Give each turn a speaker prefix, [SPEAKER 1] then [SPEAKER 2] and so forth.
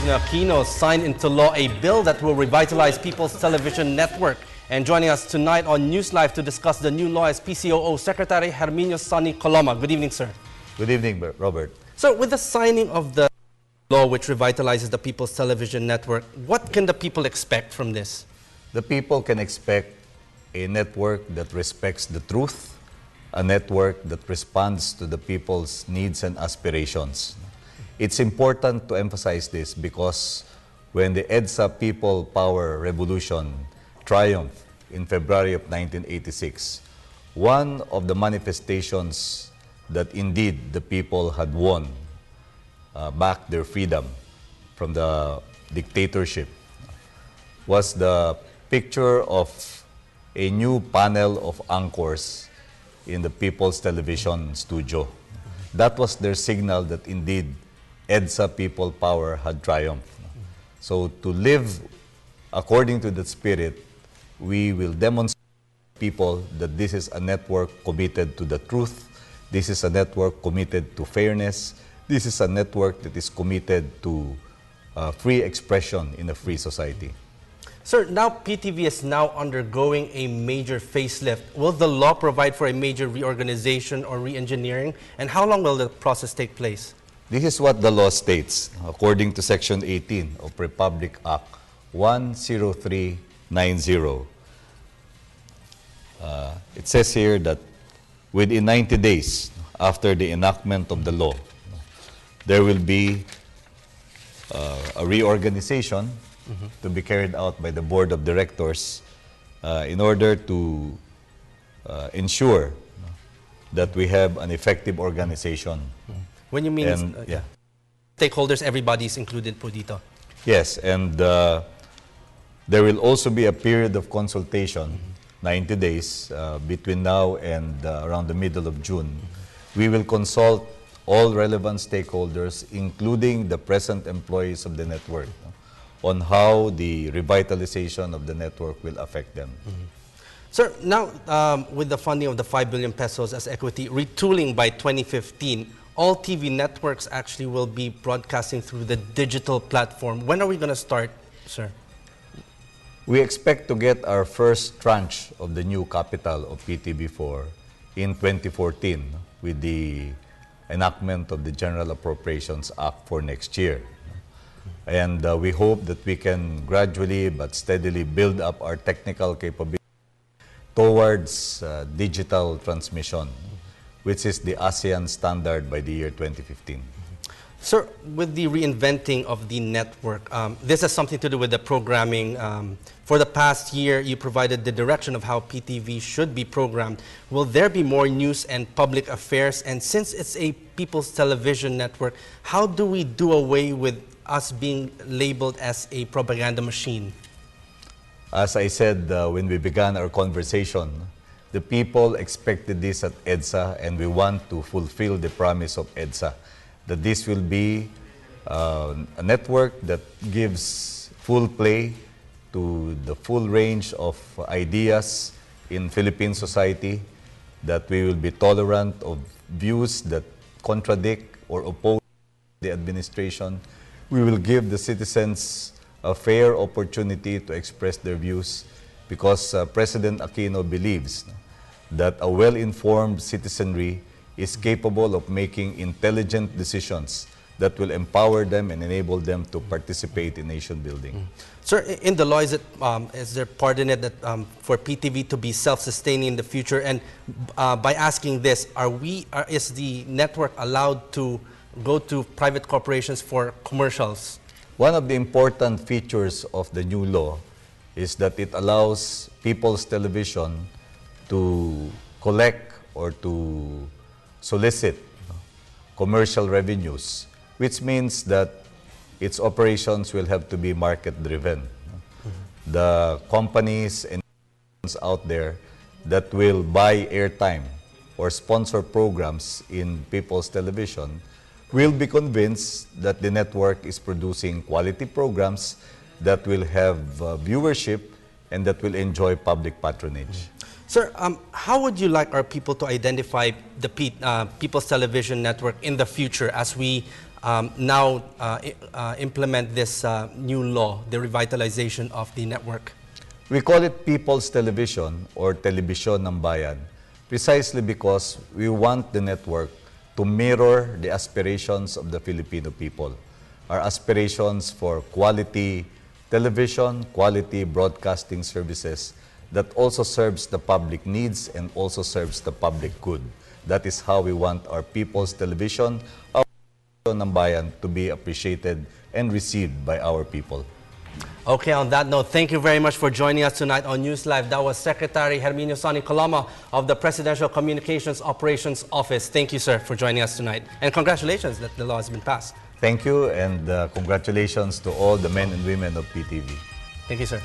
[SPEAKER 1] President Aquino signed into law a bill that will revitalize People's Television Network. And joining us tonight on NewsLife to discuss the new law is PCOO Secretary Sonny Coloma. Good evening, sir.
[SPEAKER 2] Good evening, Robert.
[SPEAKER 1] So with the signing of the law which revitalizes the People's Television Network, what can the people expect from this?
[SPEAKER 2] The people can expect a network that respects the truth, a network that responds to the people's needs and aspirations. It's important to emphasize this because when the EDSA People Power Revolution triumphed in February of 1986, one of the manifestations that indeed the people had won back their freedom from the dictatorship was the picture of a new panel of anchors in the People's Television studio. That was their signal that indeed EDSA People Power had triumphed. So to live according to that spirit, we will demonstrate to people that this is a network committed to the truth, this is a network committed to fairness, this is a network that is committed to free expression in a free society.
[SPEAKER 1] Sir, now PTV is now undergoing a major facelift. Will the law provide for a major reorganization or re-engineering? And how long will the process take place?
[SPEAKER 2] This is what the law states, according to Section 18 of Republic Act 10390. It says here that within 90 days after the enactment of the law, there will be a reorganization to be carried out by the Board of Directors in order to ensure that we have an effective organization.
[SPEAKER 1] When you mean stakeholders, everybody is included po dito?
[SPEAKER 2] Yes, and there will also be a period of consultation, 90 days, between now and around the middle of June. We will consult all relevant stakeholders, including the present employees of the network, on how the revitalization of the network will affect them.
[SPEAKER 1] Sir, now with the funding of the 5 billion pesos as equity, retooling by 2015, all TV networks actually will be broadcasting through the digital platform. When are we going to start, sir?
[SPEAKER 2] We expect to get our first tranche of the new capital of PTV4 in 2014 with the enactment of the General Appropriations Act for next year. And we hope that we can gradually but steadily build up our technical capability towards digital transmission, which is the ASEAN standard by the year 2015.
[SPEAKER 1] Sir, with the reinventing of the network, this has something to do with the programming. For the past year, you provided the direction of how PTV should be programmed. Will there be more news and public affairs? And since it's a People's Television Network, how do we do away with us being labeled as a propaganda machine?
[SPEAKER 2] As I said when we began our conversation, the people expected this at EDSA, and we want to fulfill the promise of EDSA, that this will be a network that gives full play to the full range of ideas in Philippine society, that we will be tolerant of views that contradict or oppose the administration. We will give the citizens a fair opportunity to express their views, because President Aquino believes that a well-informed citizenry is capable of making intelligent decisions that will empower them and enable them to participate in nation building.
[SPEAKER 1] Sir, in the law, is there part in it that for PTV to be self-sustaining in the future? And by asking this, is the network allowed to go to private corporations for commercials?
[SPEAKER 2] One of the important features of the new law is that it allows People's Television to collect or to solicit commercial revenues, which means that its operations will have to be market-driven. The companies and out there that will buy airtime or sponsor programs in People's Television will be convinced that the network is producing quality programs that will have viewership and that will enjoy public patronage.
[SPEAKER 1] Sir, how would you like our people to identify the People's Television Network in the future as we now implement this new law, the revitalization of the network?
[SPEAKER 2] We call it People's Television or Telebisyon ng Bayan precisely because we want the network to mirror the aspirations of the Filipino people. Our aspirations for quality television, quality broadcasting services that also serves the public needs and also serves the public good. That is how we want our People's Television, our Telebisyon ng Bayan, to be appreciated and received by our people.
[SPEAKER 1] Okay, on that note, thank you very much for joining us tonight on NewsLife. That was Secretary Herminio Sonny Coloma of the Presidential Communications Operations Office. Thank you, sir, for joining us tonight. And congratulations that the law has been passed.
[SPEAKER 2] Thank you, and congratulations to all the men and women of PTV.
[SPEAKER 1] Thank you, sir.